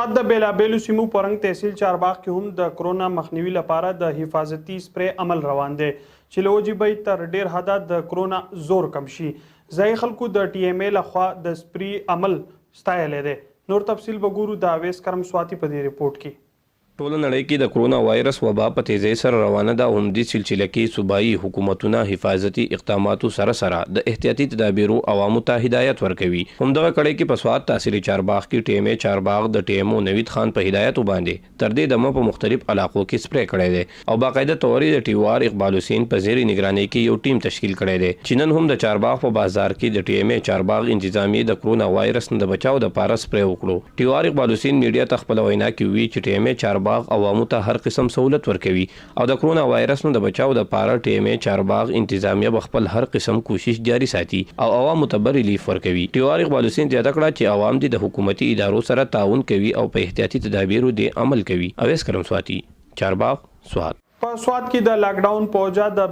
د بیلابیلو سیمو پرنګ تحصیل چارباغ کې هم د کرونا مخنیوي لپاره د حفاظتي سپری عمل روان دی چې له وجې به تر ډیر حده د کرونا زور کم شي. ځایي خلکو د TMA لخوا د سپری عمل ستایلی دی. نور تفصیل به ګورو د اویس کرم سواتی په دې رپورټ کې. ټول نړۍ کې د کرونا وایرس وبا په تیزی سره روانه ده. همدې سلسله کې صوبایي حکومتونه حفاظتي اقداماتو سره سره د احتیاطي تدابیرو عوامو ته هدایت ورکوي. همدغه کړۍ کې په سوات تحصیلي چارباغ کې TMA چارباغ د TMO نوید خان په هدایت باندې تر دې دمه په مختلف علاقو کې سپری کړی دی او باقاعده توري د ټیوار اقبال حسین په زیر نگرانۍ کې یو ټیم تشکیل کړی دی چې نن هم د چارباغ په بازار کې د TMA چارباغ انتظامیه د کرونا وایرس نه د بچاو لپاره سپری وکړو. ټیوار اقبال حسین میډیا ته خپل وینا کې وی چې TMA چارباغ عوامو ته هر قسم سہولت ورکوي او د کرونا وایرس نو د بچاو د پاره TMA چارباغ انتظامیه بخپل هر قسم کوشش جاری ساتي او عوامو ته ریلیف ورکوي. ټیوار اقبال حسین زیاته کړه چې عوام د حکومتي ادارو سره تعاون کوي او په احتیاطي تدابیرو د عمل کوي. اویس کرم سواتی چارباغ سوات. په سوات کې د لاک ډاون په وجه د